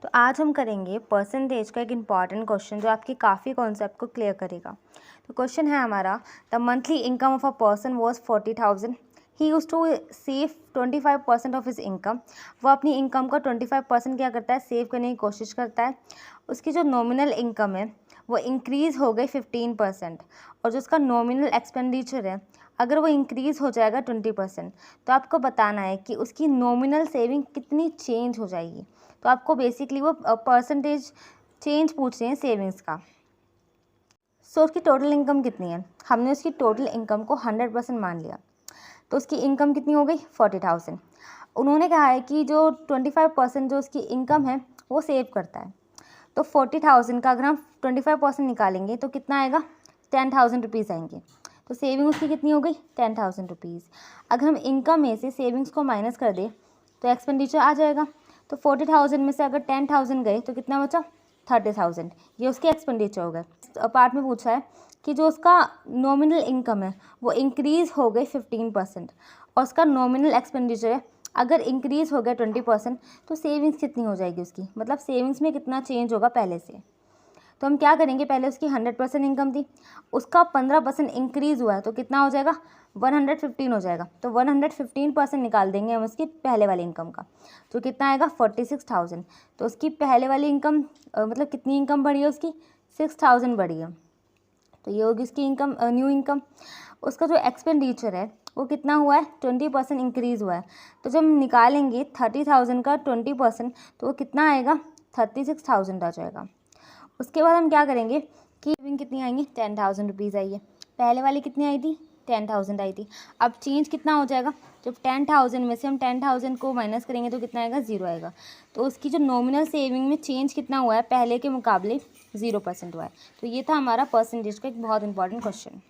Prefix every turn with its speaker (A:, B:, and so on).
A: तो आज हम करेंगे परसेंटेज का एक इम्पॉर्टेंट क्वेश्चन जो आपके काफ़ी कॉन्सेप्ट को क्लियर करेगा। तो क्वेश्चन है हमारा, the monthly income of a person was 40,000। He use to save 25% of his income. वो अपनी इनकम का 25% क्या करता है, सेव करने की कोशिश करता है। उसकी जो नॉमिनल इनकम है वो इंक्रीज़ हो गई 15%, और जो उसका नॉमिनल एक्सपेंडिचर है अगर वो इंक्रीज़ हो जाएगा 20%, तो आपको बताना है कि उसकी नॉमिनल सेविंग कितनी चेंज हो जाएगी। तो आपको बेसिकली वो परसेंटेज चेंज पूछ रहे हैं सेविंग्स का। सो उसकी टोटल इनकम कितनी है, हमने उसकी टोटल इनकम को 100% मान लिया। तो उसकी इनकम कितनी हो गई, 40,000। उन्होंने कहा है कि जो 25% जो उसकी इनकम है वो सेव करता है। तो 40,000 का अगर हम 25% निकालेंगे तो कितना आएगा, 10,000 रुपीज़ आएंगे। तो सेविंग उसकी कितनी हो गई, 10,000 रुपीज़। अगर हम इनकम में से सेविंग्स को माइनस कर दें तो एक्सपेंडिचर आ जाएगा। तो 40,000 में से अगर 10,000 गए तो कितना बचा, 30,000। ये उसके एक्सपेंडिचर हो गए। पार्ट में पूछा है कि जो उसका नॉमिनल इनकम है वो इंक्रीज़ हो गई 15%, और उसका नॉमिनल एक्सपेंडिचर है अगर इंक्रीज़ हो गया 20%, तो सेविंग्स कितनी हो जाएगी उसकी, मतलब सेविंग्स में कितना चेंज होगा पहले से। तो हम क्या करेंगे, पहले उसकी 100% इनकम थी, उसका 15% इंक्रीज़ हुआ है तो कितना हो जाएगा, 115 हो जाएगा। तो 115% निकाल देंगे हम उसकी पहले वाली इनकम का, तो कितना आएगा, 46,000। तो उसकी पहले वाली इनकम मतलब कितनी इनकम बढ़ी है उसकी, 6,000 बढ़ी है। तो ये होगी उसकी इनकम, न्यू इनकम। उसका जो एक्सपेंडिचर है वो कितना हुआ है, 20% इंक्रीज़ हुआ है। तो जब हम निकालेंगे 30,000 का 20%, तो वो कितना आएगा, 36,000 आ जाएगा। उसके बाद हम क्या करेंगे कि सेविंग कितनी आएंगी, 10,000 रुपीज़ आई है। पहले वाली कितनी आई थी, 10,000 आई थी। अब चेंज कितना हो जाएगा, जब 10,000 में से हम 10,000 को माइनस करेंगे तो कितना आएगा, 0 आएगा। तो उसकी जो नॉमिनल सेविंग में चेंज कितना हुआ है, पहले के मुकाबले 0% हुआ है। तो ये था हमारा परसेंटेज का एक बहुत इंपॉर्टेंट क्वेश्चन।